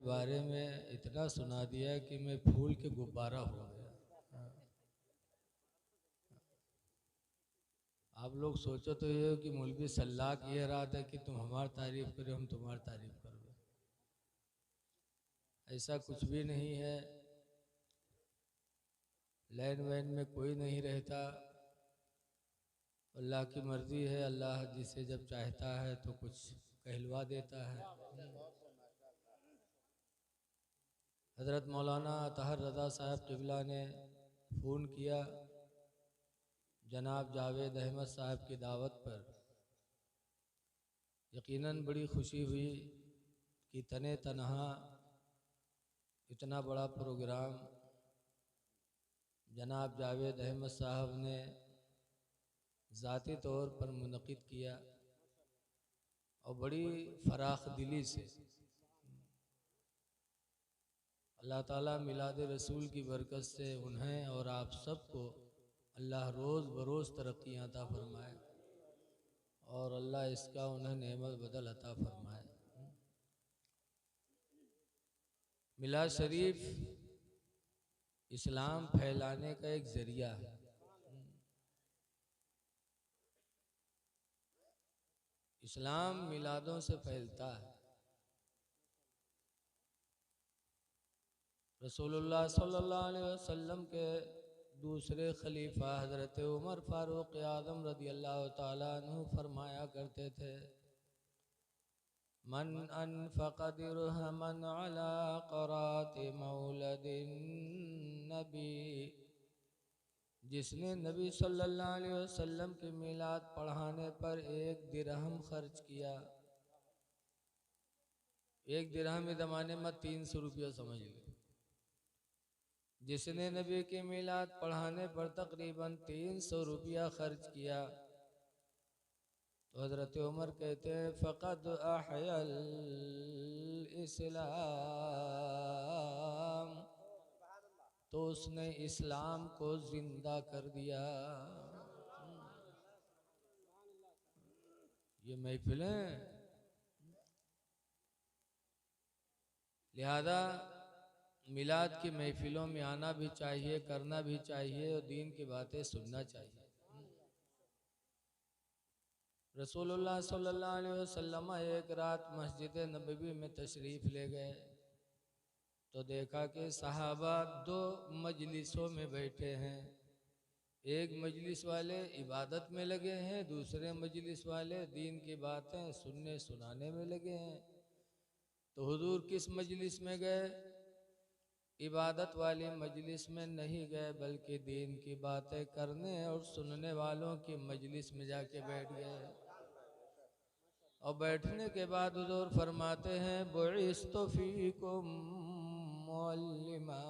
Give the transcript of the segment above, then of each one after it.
बारे में इतना सुना दिया कि मैं फूल के गुब्बारा हो गया। आप लोग सोचो तो ये हो कि मौलवी सल्लाह कह रहा था कि तुम हमारी तारीफ करो, हम तुम्हारी तारीफ करो। ऐसा कुछ भी नहीं है। लाइन वैन में कोई नहीं रहता, अल्लाह की मर्जी है। अल्लाह जिसे जब चाहता है तो कुछ कहलवा देता है। हज़रत मौलाना अतहर रज़ा साहब क़िबला ने फ़ोन किया जनाब जावेद अहमद साहब की दावत पर। यकीनन बड़ी खुशी हुई कि तने तनहा इतना बड़ा प्रोग्राम जनाब जावेद अहमद साहब ने ज़ाती तौर पर मुनक़िद किया और बड़ी फ़राख़ दिली से। अल्लाह ताला मिलाद रसूल की बरकत से उन्हें और आप सबको अल्लाह रोज़ बरोज़ तरक्कियाँ अता फरमाए और अल्लाह इसका उन्हें नेमत बदल अता फरमाए। मिलाद शरीफ इस्लाम फैलाने का एक ज़रिया है। इस्लाम मिलादों से फैलता है। रसूलुल्लाह सल्लल्लाहु अलैहि वसल्लम के दूसरे खलीफा हज़रत उमर फ़ारूक आज़म रज़ियल्लाहु ताला अन्हु फरमाया करते थे, मन अनफ़क़ दिरहमन अला क़राति मौलदिन नबी, जिसने नबी सल्लल्लाहु अलैहि वसल्लम के मिलाद पढ़ाने पर 1 दिरहम खर्च किया। 1 दिरहम इस ज़माने में 300 रुपया समझ लो। जिसने नबी के मिलाद पढ़ाने पर तकरीबन 300 रुपया खर्च किया तो हज़रत उमर कहते हैं फ़क़द अहयल इस्लाम, तो उसने इस्लाम को जिंदा कर दिया। ये महफिलें, लिहाजा मिलाद की महफिलों में आना भी चाहिए, करना भी चाहिए और दीन की बातें सुनना चाहिए। रसूलुल्लाह सल्लल्लाहु अलैहि वसल्लम एक रात मस्जिद नबवी में तशरीफ़ ले गए तो देखा कि सहाबा 2 मजलिसों में बैठे हैं। एक मजलिस वाले इबादत में लगे हैं, दूसरे मजलिस वाले दीन की बातें सुनने सुनाने में लगे हैं। तो हुजूर किस मजलिस में गए? इबादत वाली मजलिस में नहीं गए, बल्कि दीन की बातें करने और सुनने वालों की मजलिस में जाके बैठ गए। और बैठने के बाद हुजूर फरमाते हैं बुइस्तु फीकुम मुअल्लिमा,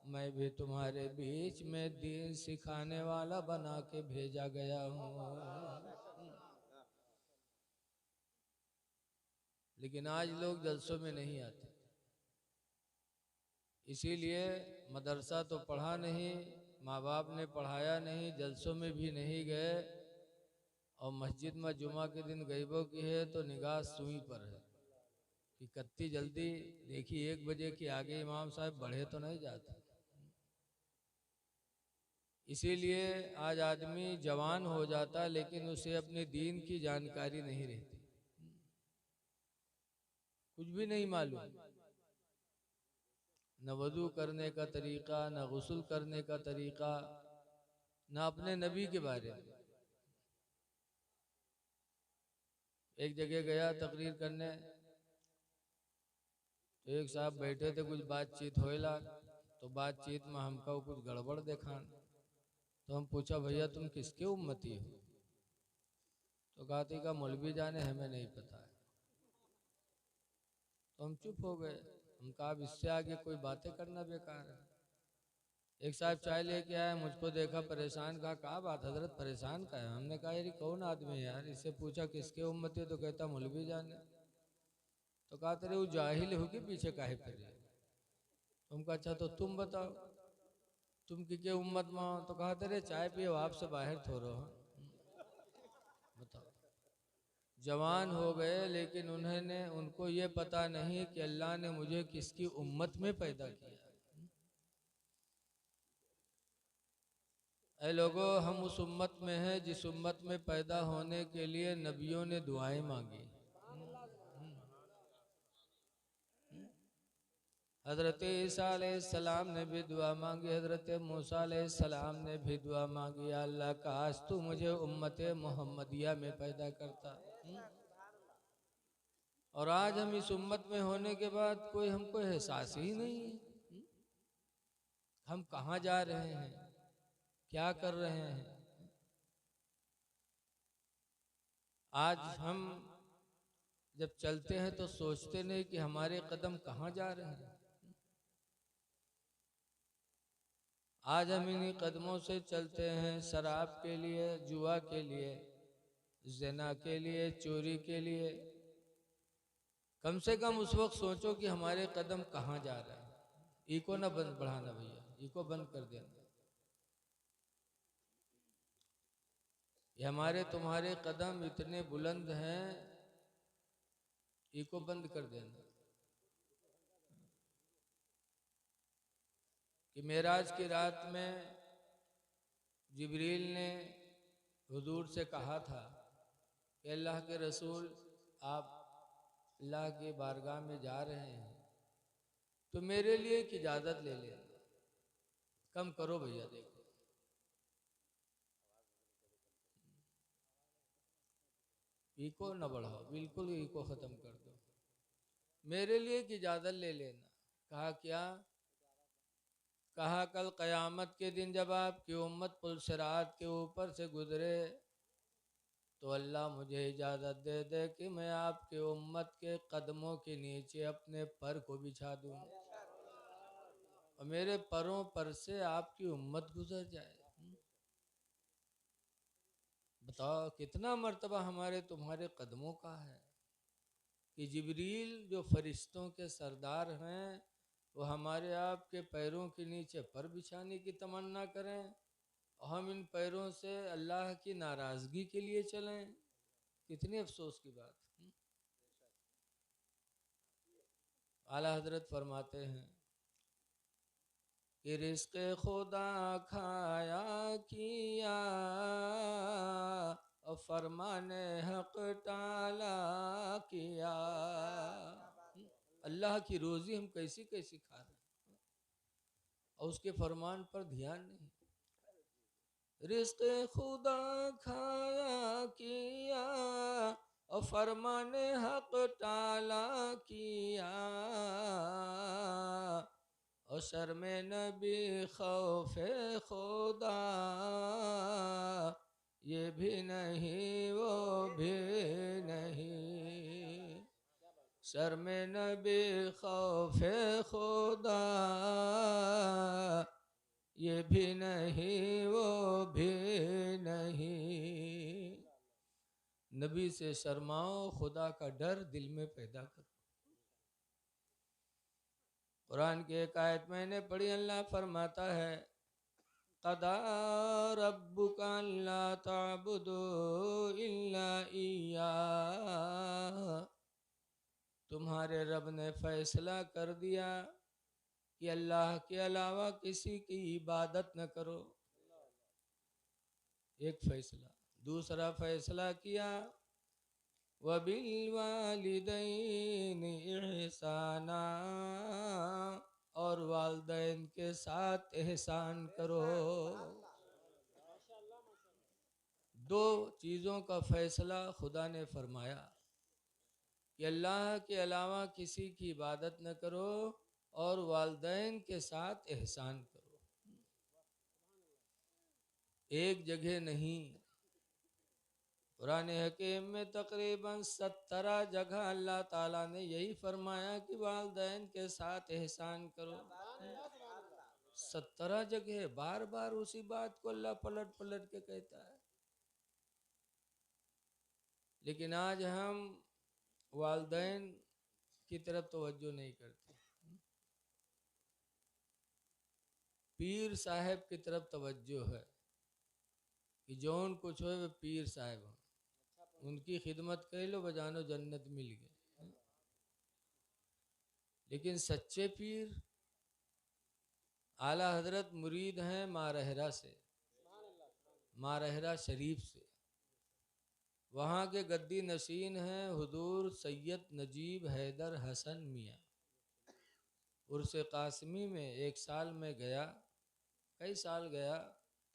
मैं भी तुम्हारे बीच में दीन सिखाने वाला बना के भेजा गया हूँ। लेकिन आज लोग जलसों में नहीं आते, इसीलिए मदरसा तो पढ़ा नहीं, माँ बाप ने पढ़ाया नहीं, जलसों में भी नहीं गए और मस्जिद में जुमा के दिन गईबों की है तो निगाह सुई पर है कि कत्ती जल्दी देखी 1 बजे के आगे इमाम साहब बढ़े तो नहीं जाते। इसीलिए आज आदमी जवान हो जाता लेकिन उसे अपने दीन की जानकारी नहीं रहती, कुछ भी नहीं मालूम, न वज़ू करने का तरीक़ा, न गुस्ल करने का तरीक़ा, न अपने नबी के बारे में। एक जगह गया तकरीर करने तो एक साहब बैठे थे, कुछ बातचीत होएला तो बातचीत में हमको कुछ गड़बड़ देखा तो हम पूछा भैया तुम किसके उम्मती हो? तो कहते का मौलवी जाने, हमें नहीं पता है। तो हम चुप हो गए। हम कहा अब इससे आगे कोई बातें करना बेकार है। एक साहब चाय लेके आए, मुझको देखा परेशान, कहा बात हजरत परेशान का है? हमने कहा यार कौन आदमी है यार? इससे पूछा किसके उम्मती, तो कहता मौलवी जाने। तो कहा तेरे वो जाहिल हो के पीछे काहे फिर रहे? तुम कहा अच्छा तो तुम बताओ तुम की के उम्मत में हो? तो कहा तेरे चाय पिए आपसे बाहर थोड़ो हो, बताओ। जवान हो गए, लेकिन उनको ये पता नहीं कि अल्लाह ने मुझे किसकी उम्मत में पैदा किया। ऐ लोगों, हम उस उम्मत में हैं जिस उम्मत में पैदा होने के लिए नबियों ने दुआएं मांगी। हजरत ईसा अलैहिस्सलाम ने भी दुआ मांगी, हजरत मूसा अलैहिस्सलाम ने भी दुआ मांगी, या अल्लाह काश तू मुझे उम्मत मोहम्मदिया में पैदा करता। और आज हम इस उम्मत में होने के बाद कोई हमको एहसास ही नहीं है। हम कहाँ जा रहे हैं, क्या कर रहे हैं। आज हम जब चलते हैं तो सोचते नहीं कि हमारे कदम कहाँ जा रहे हैं। आज हम इन्हीं कदमों से चलते हैं, शराब के लिए, जुआ के लिए, ज़िना के लिए, चोरी के लिए। कम से कम उस वक्त सोचो कि हमारे कदम कहाँ जा रहे हैं। इको ना बंद बढ़ाना भैया, इको बंद कर देना। ये हमारे तुम्हारे कदम इतने बुलंद हैं, इको बंद कर देना। कि मेराज की रात में जिब्रील ने हुजूर से कहा था कि अल्लाह के रसूल, आप अल्लाह की बारगाह में जा रहे हैं तो मेरे लिए एक इजाज़त ले लेना। कम करो भैया, देखो इको न बढ़ाओ, बिल्कुल इको ख़त्म कर दो। मेरे लिए एक इजाज़त ले लेना। कहा क्या? कहा कल क़यामत के दिन जब आपकी उम्मत पुल सिरात के ऊपर से गुजरे तो अल्लाह मुझे इजाज़त दे दे कि मैं आपके उम्मत के कदमों के नीचे अपने पर को बिछा दूँ और मेरे परों पर से आपकी उम्मत गुजर जाए। बताओ कितना मर्तबा हमारे तुम्हारे कदमों का है कि जिब्रील जो फरिश्तों के सरदार हैं वो हमारे आपके पैरों के नीचे पर बिछाने की तमन्ना करें और हम इन पैरों से अल्लाह की नाराज़गी के लिए चलें। कितनी अफसोस की बात। आला हजरत फरमाते हैं कि रिज़्क़ खुदा खाया किया और फरमाने हक टाला किया। अल्लाह की रोज़ी हम कैसी कैसी खा रहे हैं और उसके फरमान पर ध्यान नहीं। रिज़्क़ खुदा खाया किया और फरमाने हक टाला किया और शर्म नबी खौफे खुदा ये भी नहीं वो भी नहीं। शर्म नबी खौफे खुदा ये भी नहीं वो भी नहीं। नबी से शर्माओ, खुदा का डर दिल में पैदा करो। कुरान की एक आयत मैंने पढ़ी, अल्लाह फरमाता है क़दा रब्बुका अल्ला ताबुदू इल्ला इय्याह। तुम्हारे रब ने फैसला कर दिया कि अल्लाह के अलावा किसी की इबादत न करो। एक फैसला। दूसरा फैसला किया वबिल वालिदैन इहसाना, और वालिदैन के साथ एहसान करो। दो चीज़ों का फैसला खुदा ने फरमाया कि अल्लाह के अलावा किसी की इबादत न करो और वालिदैन के साथ एहसान करो। एक जगह नहीं, कुरान हकीम में तकरीबन 17 जगह अल्लाह ताला ने यही फरमाया कि वालिदैन के साथ एहसान करो। 17 जगह बार बार उसी बात को अल्लाह पलट पलट के कहता है। लेकिन आज हम वालिदैन की तरफ तवज्जो नहीं करते, पीर साहब की तरफ तवज्जो है कि जौन कुछ हो वे पीर साहब हो। उनकी खिदमत कर लो, बजानो जन्नत मिल गई। लेकिन सच्चे पीर आला हजरत मुरीद हैं मारहरा से, मारहरा शरीफ से। वहाँ के गद्दी नशीन हैं हुजूर सैयद नजीब हैदर हसन मियाँ। उर्स कासमी में एक साल में गया, कई साल गया,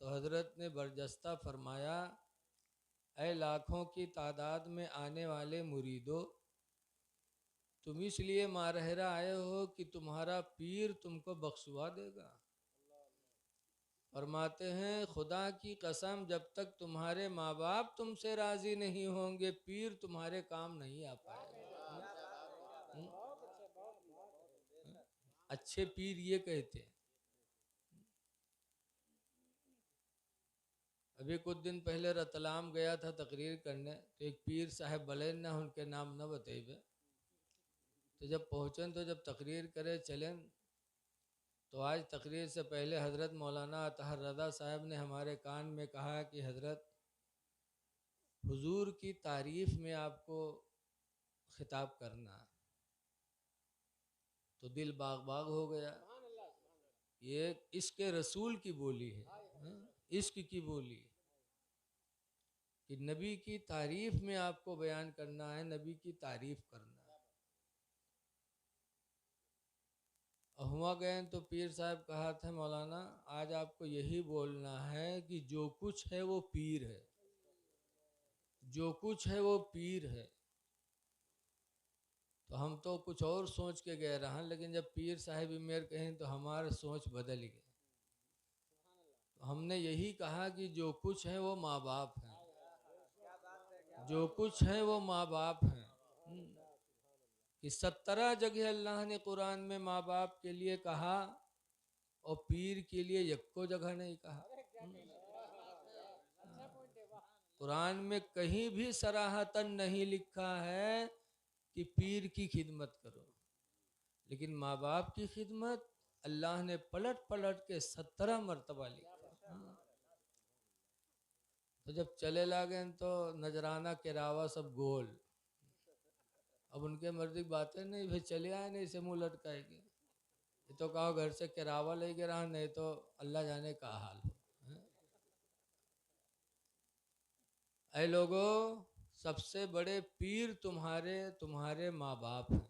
तो हजरत ने बरजस्ता फरमाया, ऐ लाखों की तादाद में आने वाले मुरीदों, तुम इसलिए मारहरा आए हो कि तुम्हारा पीर तुमको बख्शवा देगा। फरमाते हैं खुदा की कसम, जब तक तुम्हारे माँ बाप तुमसे राजी नहीं होंगे, पीर तुम्हारे काम नहीं आ पाएगा। अच्छे पीर ये कहते हैं। अभी कुछ दिन पहले रतलाम गया था तकरीर करने, तो एक पीर साहब बलेन ना, उनके नाम न बतेबे, तो जब पहुँचन तो जब तकरीर करे चलें, तो आज तकरीर से पहले हज़रत मौलाना अतहर रज़ा साहब ने हमारे कान में कहा कि हज़रत हुजूर की तारीफ़ में आपको खिताब करना, तो दिल बाग बाग हो गया। ये इश्क रसूल की बोली है, इश्क की बोली, कि नबी की तारीफ़ में आपको बयान करना है, नबी की तारीफ़ करना है। हुआ गए तो पीर साहब कहा था, मौलाना आज आपको यही बोलना है कि जो कुछ है वो पीर है, जो कुछ है वो पीर है। तो हम तो कुछ और सोच के गए रहा, लेकिन जब पीर साहब मेरे कहें तो हमारा सोच बदल गई। तो हमने यही कहा कि जो कुछ है वो माँ बाप हैं, जो कुछ है वो माँ बाप हैं। कि 17 जगह अल्लाह ने कुरान में माँ बाप के लिए कहा और पीर के लिए यक्को जगह नहीं कहा। कुरान में कहीं भी सराहतन नहीं लिखा है कि पीर की खिदमत करो, लेकिन माँ बाप की खिदमत अल्लाह ने पलट पलट के 17 मरतबा लिखा। तो जब चले लागे तो नजराना किरावा सब गोल, अब उनके मर्जी बातें नहीं, फिर चले आए नहीं से मुँह लटकाएगी। ये तो कहो घर से किरावा ले के रहा, नहीं तो अल्लाह जाने का हाल हो। ऐ लोगों, सबसे बड़े पीर तुम्हारे माँ बाप हैं।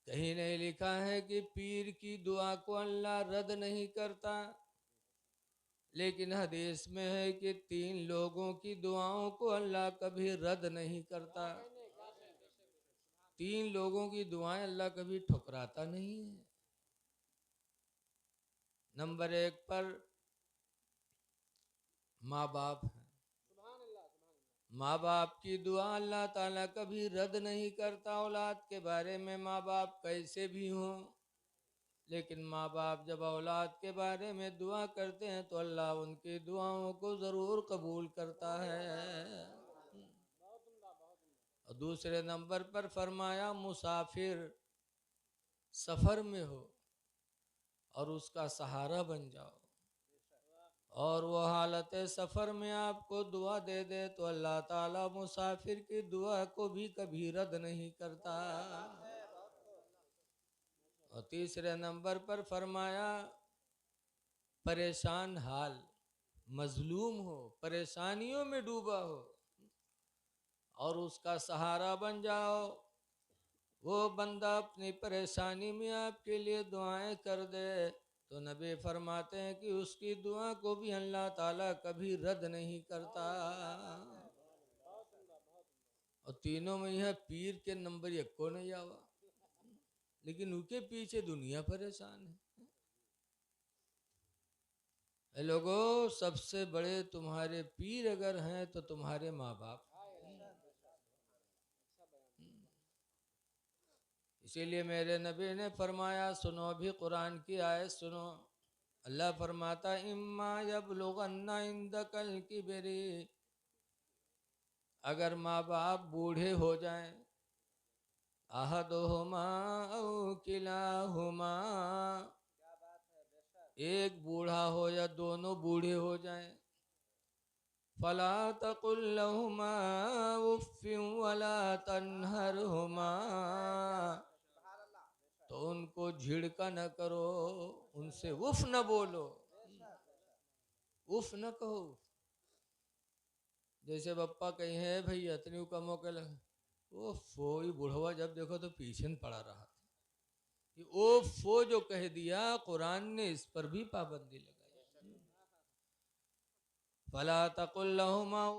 कहीं नहीं लिखा है कि पीर की दुआ को अल्लाह रद्द नहीं करता, लेकिन हदीस में है कि 3 लोगों की दुआओं को अल्लाह कभी रद्द नहीं करता। 3 लोगों की दुआएं अल्लाह कभी ठुकराता नहीं है। नंबर 1 पर माँ बाप है। माँ बाप की दुआ अल्लाह ताला कभी रद्द नहीं करता। औलाद के बारे में माँ बाप कैसे भी हों, लेकिन माँ बाप जब औलाद के बारे में दुआ करते हैं तो अल्लाह उनकी दुआओं को ज़रूर कबूल करता है। और दूसरे नंबर पर फरमाया, मुसाफिर सफ़र में हो और उसका सहारा बन जाओ, और वो हालत सफ़र में आपको दुआ दे दे तो अल्लाह ताला मुसाफिर की दुआ को भी कभी रद्द नहीं करता। और तीसरे नंबर पर फरमाया, परेशान हाल, मजलूम हो, परेशानियों में डूबा हो और उसका सहारा बन जाओ, वो बंदा अपनी परेशानी में आपके लिए दुआएं कर दे, तो नबी फरमाते हैं कि उसकी दुआ को भी अल्लाह ताला कभी रद्द नहीं करता। और तीनों में यह पीर के नंबर 1 को नहीं आवा, लेकिन उनके पीछे दुनिया परेशान है। लोगों, सबसे बड़े तुम्हारे पीर अगर हैं तो तुम्हारे माँ बाप। इसीलिए मेरे नबी ने फरमाया, सुनो भी कुरान की आयत सुनो। अल्लाह फरमाता, इम्मा यबलुगन्ना इंदकल किबरी, अगर माँ बाप बूढ़े हो जाएं, अहदुहुमा औ किलाहुमा, एक बूढ़ा हो या दोनों बूढ़े हो जाएं, फला तकुल लहुमा उफ्फिन वला तन्हरहुमा, तो उनको झिड़का न करो, उनसे उफ न बोलो, उफ न कहो। जैसे पप्पा कहीं है भैया इतनी का मौके लगे, ओ फो, ये बुढ़वा जब देखो तो पीछे न पड़ा रहा था। कि ओ फो जो कह दिया, कुरान ने इस पर भी पाबंदी लगाई। फला तकुल लहुमा